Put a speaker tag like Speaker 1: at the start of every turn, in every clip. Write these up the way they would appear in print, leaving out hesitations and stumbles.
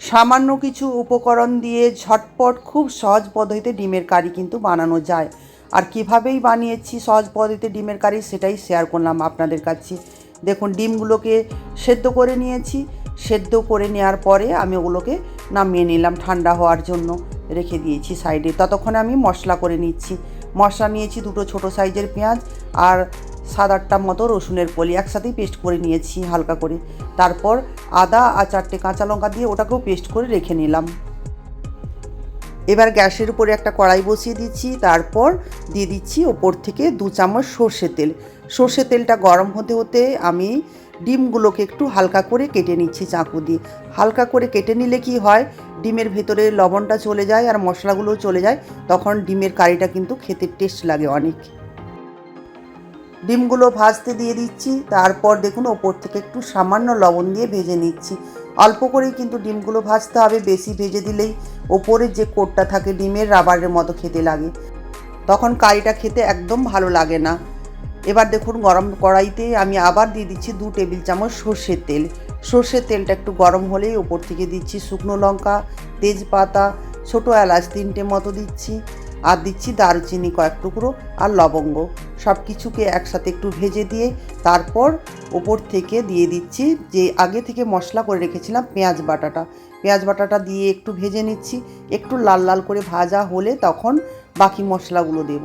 Speaker 1: সামান্য কিছু উপকরণ দিয়ে ঝটপট খুব সহজ পদ্ধতিতে ডিমের কারি কিন্তু বানানো যায়। আর কীভাবেই বানিয়েছি সহজ পদ্ধতিতে ডিমের কারি সেটাই শেয়ার করলাম আপনাদের কাছে। দেখুন, ডিমগুলোকে সেদ্ধ করে নিয়েছি। সেদ্ধ করে নেওয়ার পরে আমি ওগুলোকে নামিয়ে নিলাম, ঠান্ডা হওয়ার জন্য রেখে দিয়েছি সাইডে। ততক্ষণে আমি মশলা করে নিচ্ছি। মশলা নিয়েছি 2টো ছোটো সাইজের পেঁয়াজ আর 7-8টা মতো রসুনের কলি একসাথেই পেস্ট করে নিয়েছি হালকা করে। তারপর আদা আর 4টে কাঁচা লঙ্কা দিয়ে ওটাকেও পেস্ট করে রেখে নিলাম। এবার গ্যাসের উপরে একটা কড়াই বসিয়ে দিচ্ছি। তারপর দিয়ে দিচ্ছি ওপর থেকে 2 চামচ সর্ষের তেল। সর্ষের তেলটা গরম হতে হতে আমি ডিমগুলোকে একটু হালকা করে কেটে নিচ্ছি চাকু দিয়ে। হালকা করে কেটে নিলে কি হয়, ডিমের ভেতরে লবণটা চলে যায় আর মশলাগুলোও চলে যায়, তখন ডিমের কারিটা কিন্তু খেতে টেস্ট লাগে অনেক। ডিমগুলো ভাজতে দিয়ে দিচ্ছি। তারপর দেখুন ওপর থেকে একটু সামান্য লবণ দিয়ে ভেজে নিচ্ছি। অল্প করেই কিন্তু ডিমগুলো ভাজতে হবে, বেশি ভেজে দিলেই ওপরের যে কোটটা থাকে ডিমের রাবারের মতো খেতে লাগে, তখন কারিটা খেতে একদম ভালো লাগে না। এবার দেখুন গরম কড়াইতে আমি আবার দিয়ে দিচ্ছি 2 টেবিল চামচ সর্ষের তেল। সর্ষের তেলটা একটু গরম হলেই ওপর থেকে দিচ্ছি শুকনো লঙ্কা, তেজপাতা, ছোটো এলাচ 3টে মতো দিচ্ছি, আর দিচ্ছি দারুচিনি কয়েক টুকরো আর লবঙ্গ। সব কিছুকে একসাথে একটু ভেজে দিয়ে তারপর ওপর থেকে দিয়ে দিচ্ছি যে আগে থেকে মশলা করে রেখেছিলাম পেঁয়াজ বাটাটা দিয়ে একটু ভেজে নিচ্ছি। একটু লাল লাল করে ভাজা হলে তখন বাকি মশলাগুলো দেব।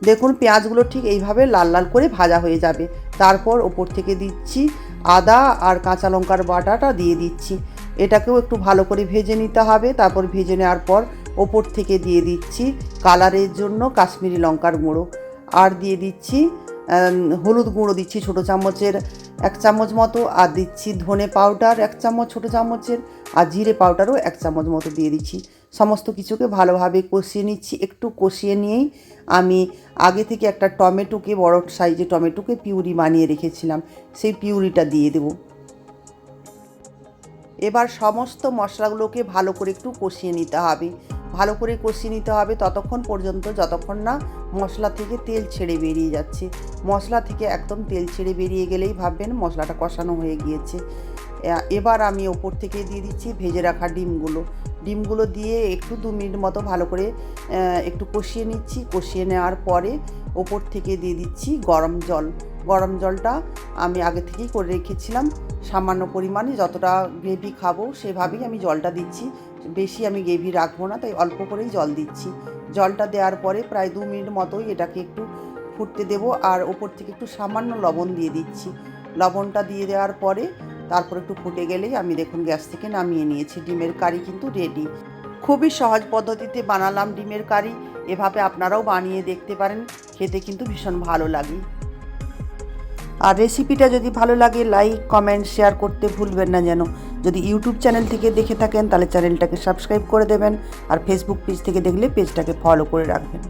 Speaker 1: দেখুন পেঁয়াজগুলো ঠিক এইভাবে লাল লাল করে ভাজা হয়ে যাবে। তারপর ওপর থেকে দিচ্ছি আদা আর কাঁচা লঙ্কার বাটাটা দিয়ে দিচ্ছি। এটাকেও একটু ভালো করে ভেজে নিতে হবে। তারপর ভেজে নেওয়ার পর ওপর থেকে দিয়ে দিচ্ছি কালারের জন্য কাশ্মীরি লঙ্কার গুঁড়ো, আর দিয়ে দিচ্ছি হলুদ গুঁড়ো দিচ্ছি ছোটো চামচের 1 চামচ মতো, আর দিচ্ছি ধনে পাউডার 1 চামচ ছোটো চামচের, আর জিরে পাউডারও 1 চামচ মতো দিয়ে দিচ্ছি। সমস্ত কিছুকে ভালোভাবে কষিয়ে নিচ্ছি। একটু কষিয়ে নিয়েই আমি আগে থেকে একটা টমেটোকে, বড় সাইজের টমেটোকে পিউরি বানিয়ে রেখেছিলাম, সেই পিউরিটা দিয়ে দেব। এবার সমস্ত মশলাগুলোকে ভালো করে একটু কষিয়ে নিতে হবে। ভালো করে কষিয়ে নিতে হবে ততক্ষণ পর্যন্ত যতক্ষণ না মশলা থেকে তেল ছেড়ে বেরিয়ে যাচ্ছে। মশলা থেকে একদম তেল ছেড়ে বেরিয়ে গেলেই ভাববেন মশলাটা কষানো হয়ে গিয়েছে। এবার আমি ওপর থেকে দিয়ে দিচ্ছি ভেজে রাখা ডিমগুলো দিয়ে একটু 2 মিনিট মতো ভালো করে একটু কষিয়ে নিচ্ছি। কষিয়ে নেওয়ার পরে ওপর থেকে দিয়ে দিচ্ছি গরম জলটা আমি আগে থেকেই করে রেখেছিলাম। সামান্য পরিমাণে যতটা গ্রেভি খাবো সেভাবেই আমি জলটা দিচ্ছি। বেশি আমি গ্রেভি রাখবো না, তাই অল্প করেই জল দিচ্ছি। জলটা দেওয়ার পরে প্রায় 2 মিনিট মতোই এটাকে একটু ফুটতে দেবো, আর ওপর থেকে একটু সামান্য লবণ দিয়ে দিচ্ছি। লবণটা দিয়ে দেওয়ার পরে তারপর একটু ফুটে গেলেই আমি দেখুন গ্যাস থেকে নামিয়ে নিয়েছি। ডিমের কারি কিন্তু রেডি। খুবই সহজ পদ্ধতিতে বানালাম ডিমের কারি। এভাবে আপনারাও বানিয়ে দেখতে পারেন, খেতে কিন্তু ভীষণ ভালো লাগে। আর রেসিপিটা যদি ভালো লাগে লাইক, কমেন্ট, শেয়ার করতে ভুলবেন না যেন। যদি ইউটিউব চ্যানেল থেকে দেখে থাকেন তাহলে চ্যানেলটাকে সাবস্ক্রাইব করে দেবেন, আর ফেসবুক পেজ থেকে দেখলে পেজটাকে ফলো করে রাখবেন।